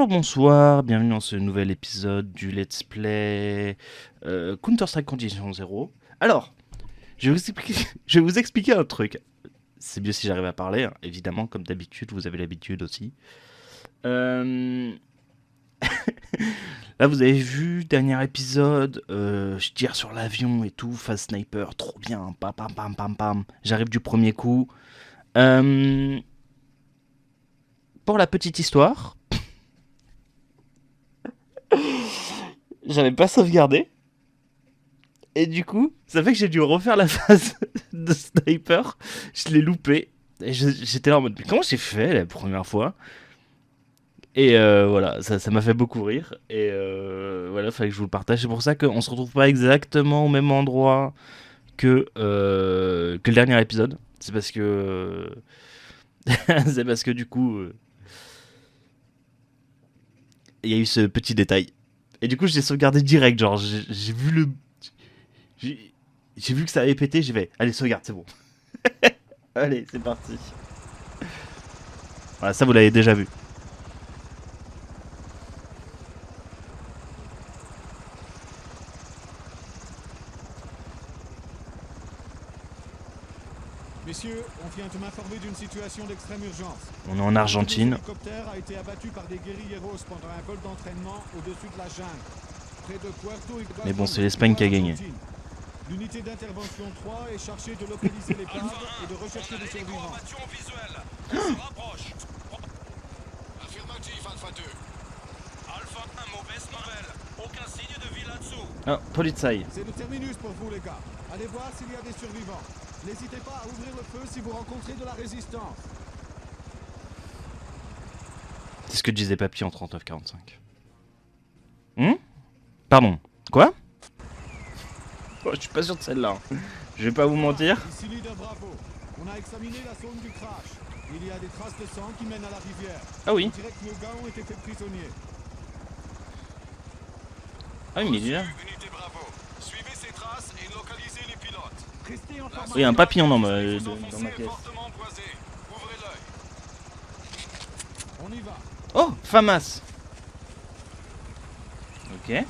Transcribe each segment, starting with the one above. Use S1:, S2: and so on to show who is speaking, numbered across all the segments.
S1: Bonjour, bonsoir, bienvenue dans ce nouvel épisode du Let's Play Counter-Strike Condition 0. Alors, je vais je vais vous expliquer un truc. C'est mieux si j'arrive à parler, hein. Évidemment, comme d'habitude, vous avez l'habitude aussi. Là, vous avez vu, dernier épisode, je tire sur l'avion et tout, phase sniper, trop bien, pam pam pam pam pam. J'arrive du premier coup. Pour la petite histoire, j'avais pas sauvegardé. Et du coup, ça fait que j'ai dû refaire la phase de sniper. Je l'ai loupé. Et j'étais là en mode, mais comment j'ai fait la première fois? Et voilà, ça m'a fait beaucoup rire. Et voilà, fallait que je vous le partage. C'est pour ça qu'on se retrouve pas exactement au même endroit que le dernier épisode. C'est parce que. C'est parce que du coup. Il y a eu ce petit détail. Et du coup, je l'ai sauvegardé direct. Genre, j'ai vu le. J'ai j'ai vu que ça avait pété. J'ai fait, allez, sauvegarde, c'est bon. Allez, c'est parti. Voilà, ça vous l'avez déjà vu.
S2: Messieurs, on vient de m'informer d'une situation d'extrême urgence.
S1: On est en Argentine.
S2: Un hélicoptère a été abattu par des guérilleros pendant un vol d'entraînement au-dessus de la jungle, près de Puerto Iguazú.
S1: Mais bon, c'est l'Espagne qui a gagné.
S2: L'unité d'intervention 3 est chargée de localiser l'épave et de rechercher des survivants.
S3: Affirmatif, Alpha 2. Alpha 1, mauvaise nouvelle. Aucun signe de vie là-dessous.
S1: Ah, Polizei.
S2: C'est le terminus pour vous, les gars. Allez voir s'il y a des survivants. N'hésitez pas à ouvrir le feu si vous rencontrez de la résistance.
S1: C'est ce que disait Papy en 39-45. Pardon. Quoi? Oh, je suis pas sûr de celle-là. Je vais pas vous mentir.
S2: Ici leader Bravo. On a examiné la zone du crash. Il y a des traces de sang qui mènent à la rivière.
S1: Ah oui.
S2: On dirait que nos gars ont été faits prisonniers.
S1: Ah oui, mais il est là.
S3: Unité Bravo. Suivez ces traces et localisez les pilotes.
S2: Restez en formation.
S1: Oui, un papillon dans ma
S3: Enfoncé,
S1: caisse.
S3: fortement boisé. Ouvrez l'œil.
S2: On y va.
S1: Oh, FAMAS. Ok.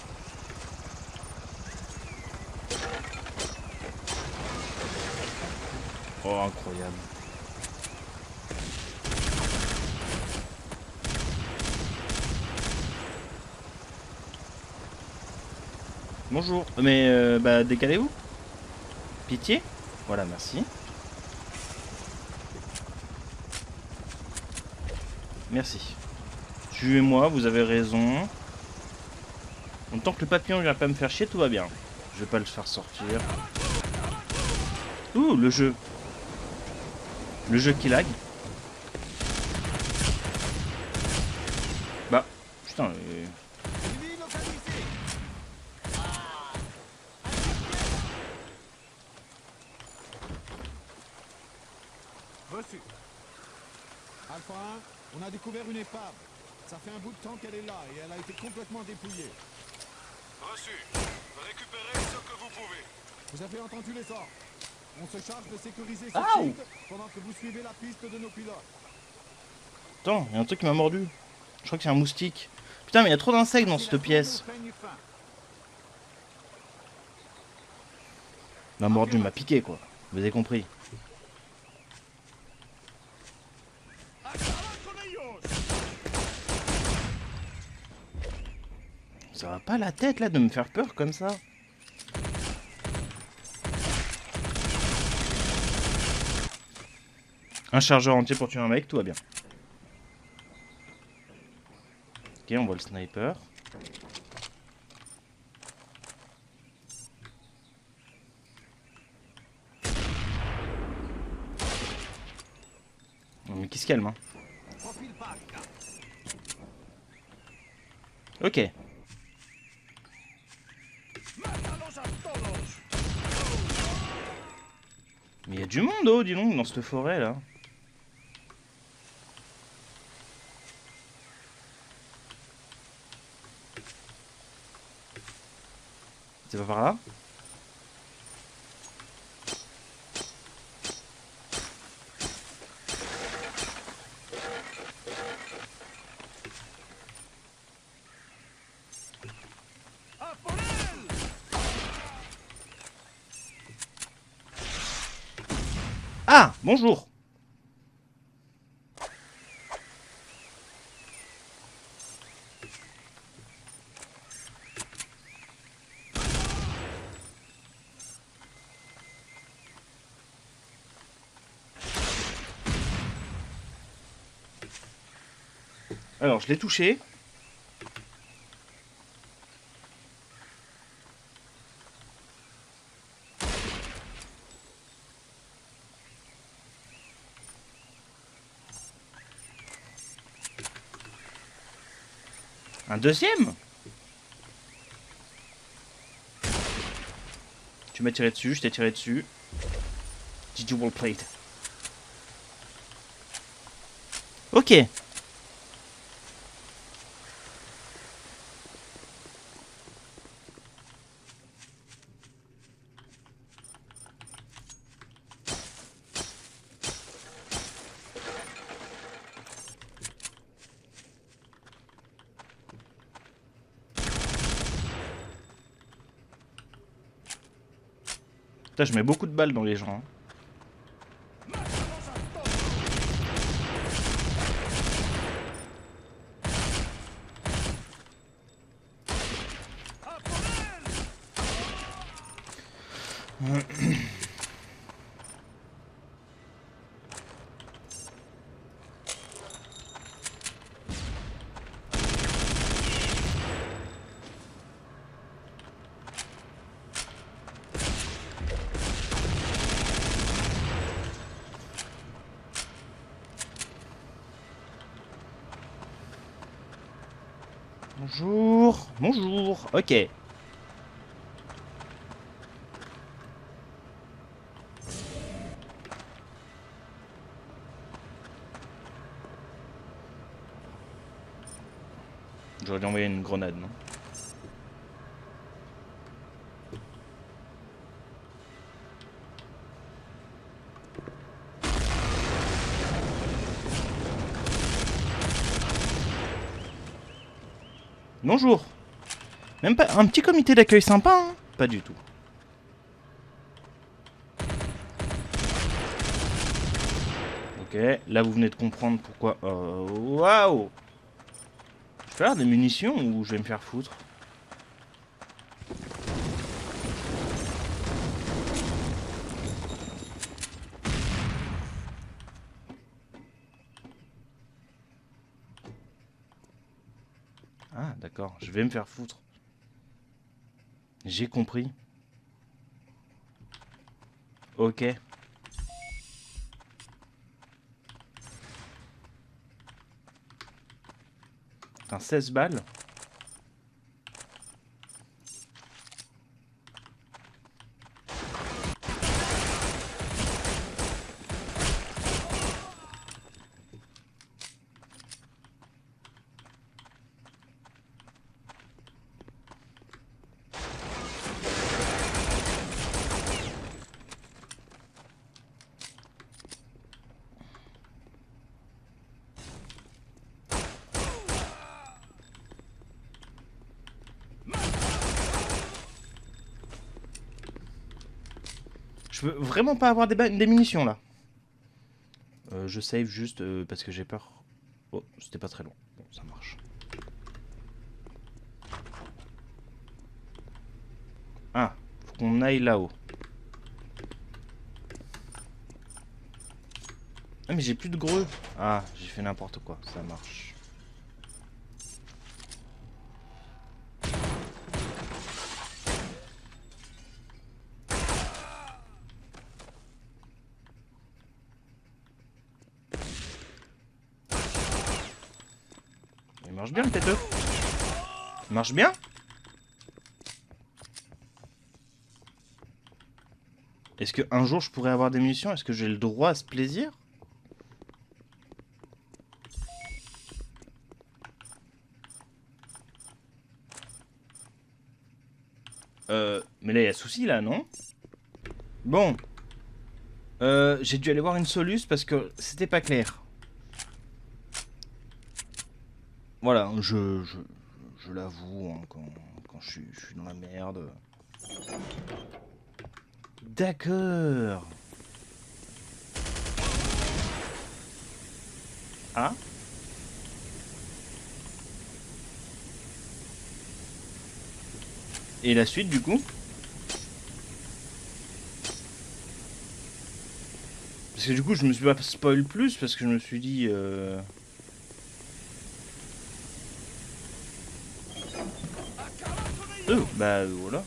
S1: Oh, incroyable. Bonjour. Mais bah décalez-vous. Pitié. Voilà, merci. Merci. Tuez-moi, vous avez raison. En tant que le papillon vient pas me faire chier, tout va bien. Je vais pas le faire sortir. Ouh, le jeu. Le jeu qui lag. Bah, putain.
S2: Ennemi localisé. Reçu. Alpha 1, on a découvert une épave. Ça fait un bout de temps qu'elle est là et elle a été complètement dépouillée.
S3: Reçu. Récupérez ce que vous pouvez.
S2: Vous avez entendu les ordres. On se charge de sécuriser ce
S1: Aouh.
S2: site pendant que vous suivez la piste de nos pilotes.
S1: Attends, il y a un truc qui m'a mordu. Je crois que c'est un moustique. Putain, mais il y a trop d'insectes dans cette pièce. M'a mordu, m'a piqué quoi. Vous avez compris. Ça va pas la tête là de me faire peur comme ça. Un chargeur entier pour tuer un mec, tout va bien. Ok, on voit le sniper. Mais qui se calme, hein. Ok. Mais il y a du monde, oh, dis donc, dans cette forêt là. C'est pas par là? Ah, bonjour. Alors, je l'ai touché. Un deuxième? Tu m'as tiré dessus, je t'ai tiré dessus. GG well played. Ok. Putain, je mets beaucoup de balles dans les gens. Hein. Bonjour. Bonjour. Ok. J'aurais dû envoyer une grenade, non? Bonjour. Même pas un petit comité d'accueil sympa, hein? Pas du tout. Ok, là vous venez de comprendre pourquoi... Waouh! Je vais avoir des munitions ou je vais me faire foutre? Ah, d'accord, je vais me faire foutre. J'ai compris. Ok. Putain, 16 balles. Je veux vraiment pas avoir des munitions là. Je save juste parce que j'ai peur. Oh, c'était pas très long. Bon, ça marche. Ah, faut qu'on aille là-haut. Ah, mais j'ai plus de greux. Ah, j'ai fait n'importe quoi. Ça marche. Il marche bien le têteux. Il marche bien? Est-ce qu'un jour je pourrais avoir des munitions? Est-ce que j'ai le droit à ce plaisir? Mais là il y a souci là, non? Bon. J'ai dû aller voir une soluce parce que c'était pas clair. Voilà, je l'avoue, hein, quand je suis dans la merde. D'accord. Ah. Et la suite du coup? Parce que du coup je me suis pas spoil plus parce que je me suis dit bah voilà.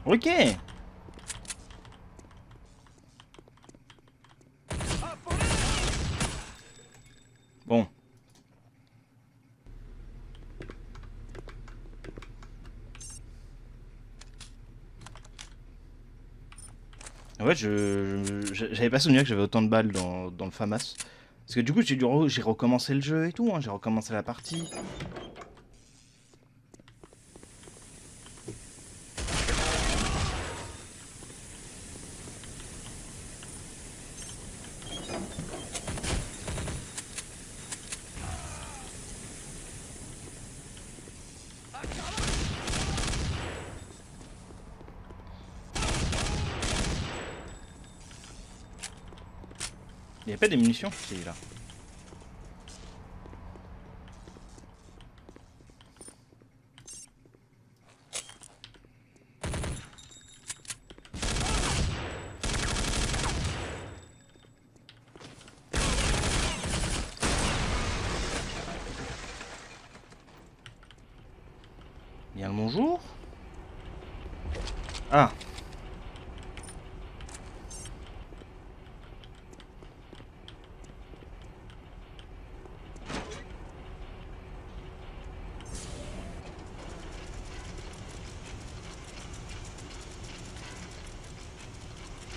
S1: Ok. Bon. En fait, j'avais pas souvenir que j'avais autant de balles dans le FAMAS. Parce que du coup, j'ai recommencé le jeu et tout, hein, j'ai recommencé la partie. Il y a pas des munitions? Si, là. Bien le bonjour. Ah.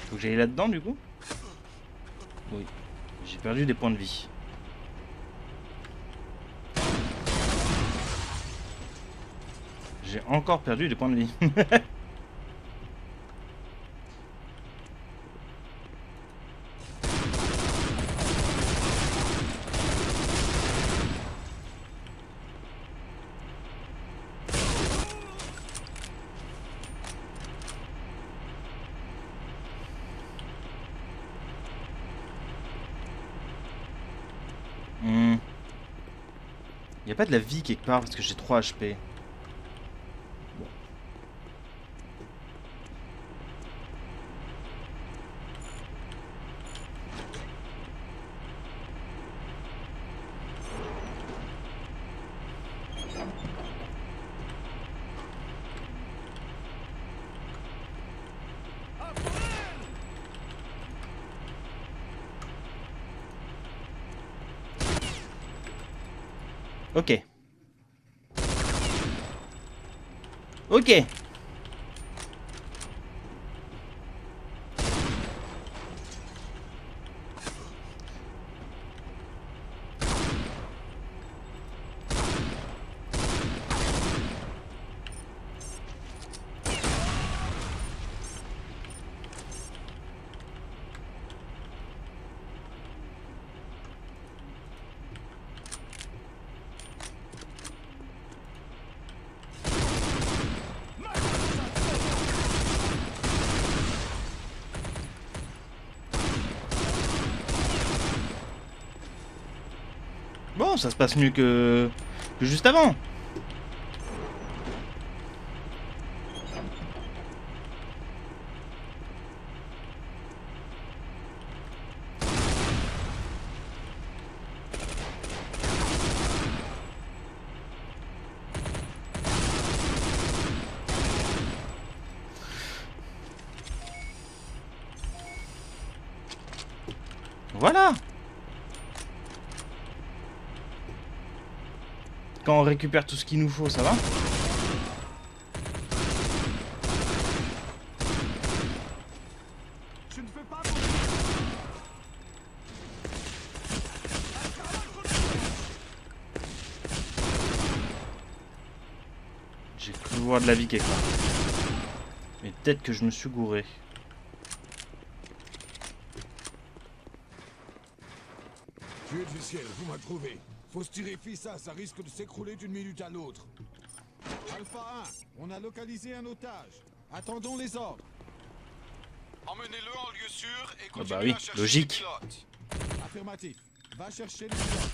S1: Faut que j'aille là-dedans du coup? Oui. J'ai perdu des points de vie. J'ai encore perdu des points de vie. Y a pas de la vie quelque part parce que j'ai 3 HP. Bon. Ok. Ok. Bon, ça se passe mieux que juste avant. Voilà. Quand on récupère tout ce qu'il nous faut, ça va?
S2: Je ne veux pas.
S1: J'ai cru voir de la vie quelque part. Mais peut-être que je me suis gouré.
S2: Dieu du ciel, vous m'avez trouvé. Faut se tirer ça risque de s'écrouler d'une minute à l'autre. Alpha 1, on a localisé un otage. Attendons les ordres.
S3: Emmenez-le en lieu sûr et
S1: Ah
S3: continuez
S1: bah oui,
S3: à chercher
S1: logique.
S3: le pilote.
S2: Affirmatif. Va chercher le pilote.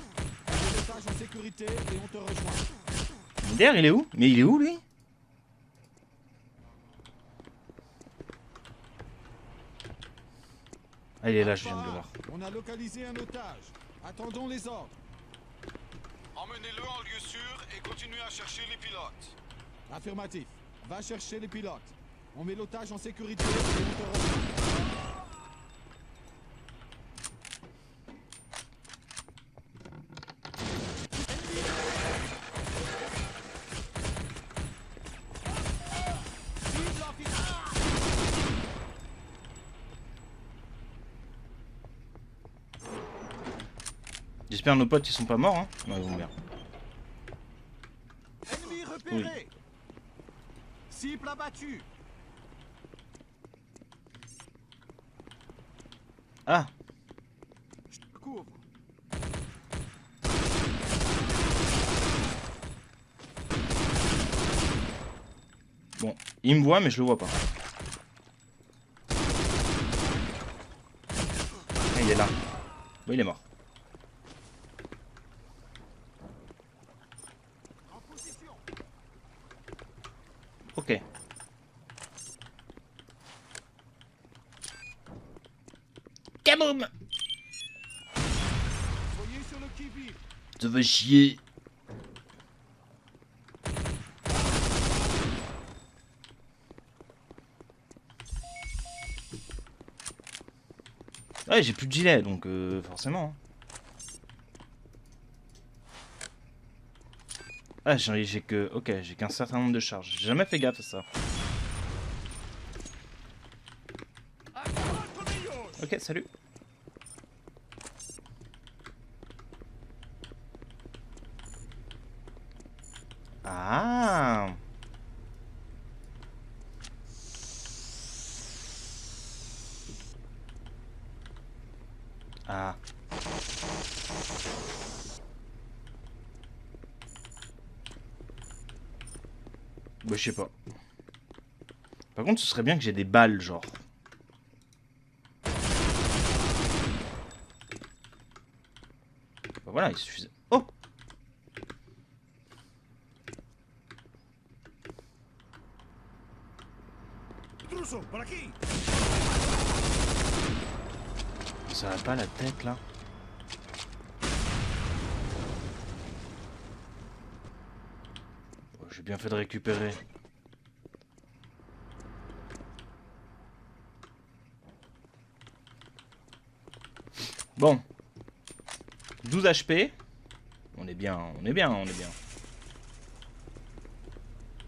S2: On met l'otage en sécurité et on te rejoint.
S1: D'ailleurs, il est où? Mais il est où, lui? Ah, il est là, je viens de le voir.
S2: On a localisé un otage. Attendons les ordres.
S3: Emmenez-le en lieu sûr et continuez à chercher les pilotes.
S2: Affirmatif. Va chercher les pilotes. On met l'otage en sécurité et on te rejoint.
S1: J'espère nos potes ils sont pas morts, hein. Non, ils vont bien.
S2: Ennemi repéré. Cible abattue.
S1: Ah,
S2: Couvre.
S1: bon, il me voit, mais je le vois pas. Ah, il est là. Bon, il est mort.
S2: En position.
S1: Ok. Kaboum!
S2: Soyez sur le qui-vive.
S1: Ça va chier. Ouais, j'ai plus de gilet, donc forcément. Ah, j'ai que... Ok, j'ai qu'un certain nombre de charges. J'ai jamais fait gaffe à ça. Ok, salut. Ah. Ah. Bah, je sais pas. Par contre, ce serait bien que j'ai des balles, genre. Bah voilà, il suffisait. Oh!
S2: Intruso, por aquí.
S1: Ça va pas la tête, là? Oh, j'ai bien fait de récupérer. Bon. 12 HP. On est bien, on est bien, on est bien.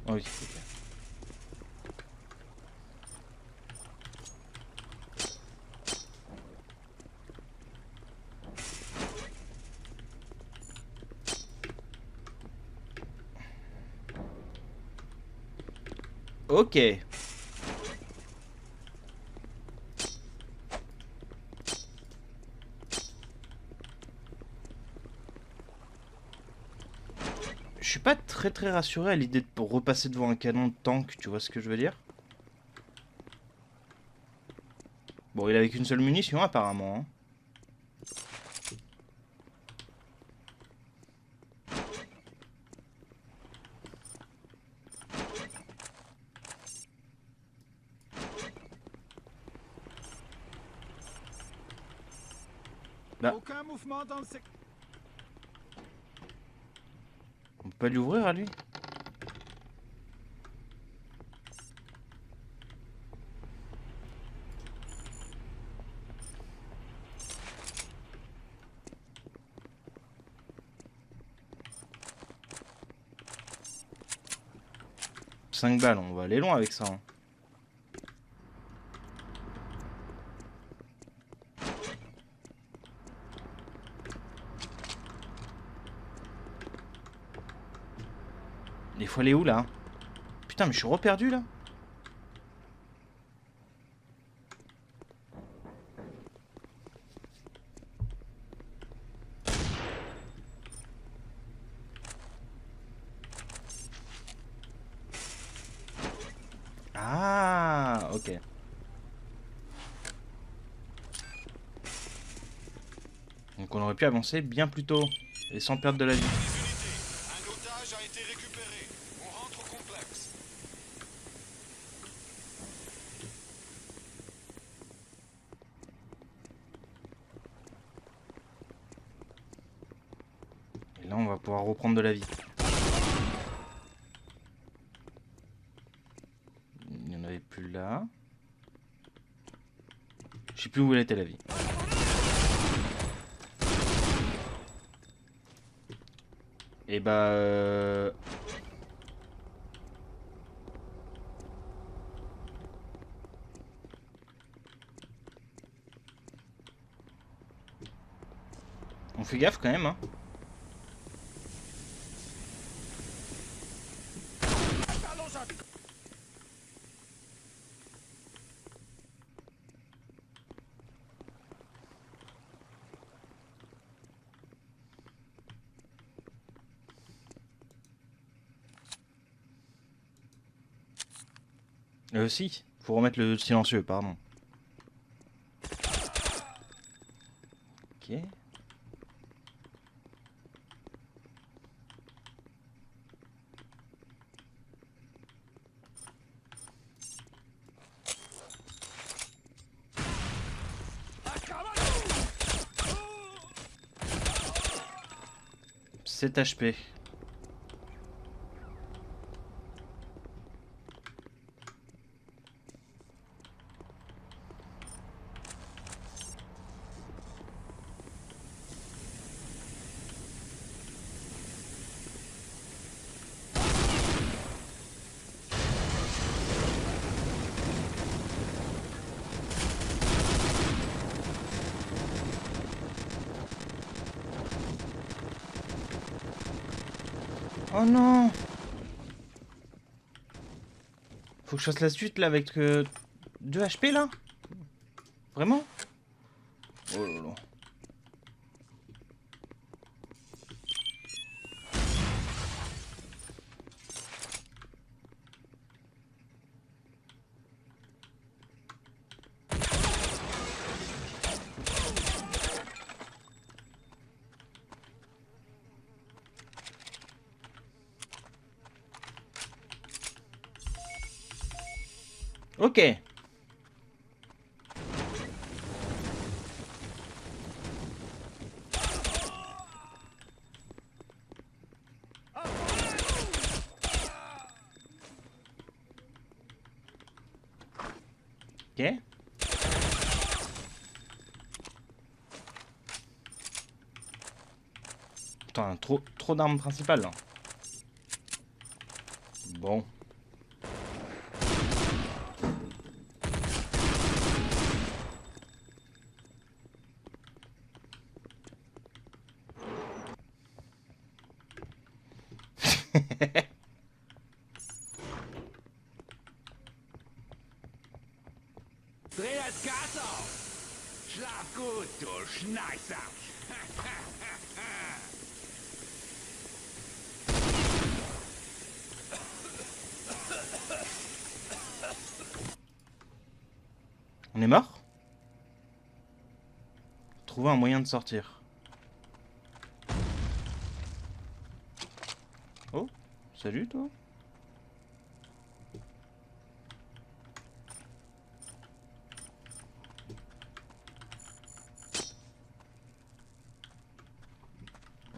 S1: Oh oui, ok. Ok. Je suis pas très rassuré à l'idée de repasser devant un canon de tank, tu vois ce que je veux dire? Bon, il avait qu'une seule munition apparemment. Hein. Bah,
S2: Aucun mouvement dans le secteur.
S1: on peut pas lui ouvrir à lui? « 5 balles, on va aller loin avec ça. Hein. Il faut aller où là? Putain, mais je suis reperdu là. Ah, ok. Donc on aurait pu avancer bien plus tôt et sans perdre de la vie.
S2: Les unités, un otage a été récupéré. On rentre au complexe.
S1: Et là on va pouvoir reprendre de la vie. Il n'y en avait plus là. Je sais plus où elle était la vie. Et bah... On fait gaffe quand même, hein. Si, faut remettre le silencieux, pardon. Ok. C'est HP. Oh non! Faut que je fasse la suite là avec 2 HP là? Vraiment? Oh là là. Ok. Ok. Putain, trop d'armes principales là. Bon.
S3: Dreh das Gas auf! Schlaf gut, du Schneißer!
S1: On est mort? Trouver un moyen de sortir. Oh, salut toi.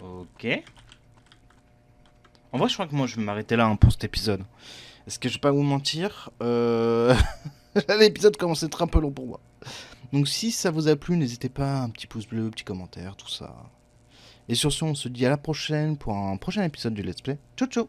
S1: Ok. En vrai, je crois que moi je vais m'arrêter là hein, pour cet épisode. Est-ce que je vais pas vous mentir l'épisode commence à être un peu long pour moi. Donc si ça vous a plu, n'hésitez pas, un petit pouce bleu, petit commentaire, tout ça. Et sur ce, on se dit à la prochaine pour un prochain épisode du Let's Play. Ciao ciao.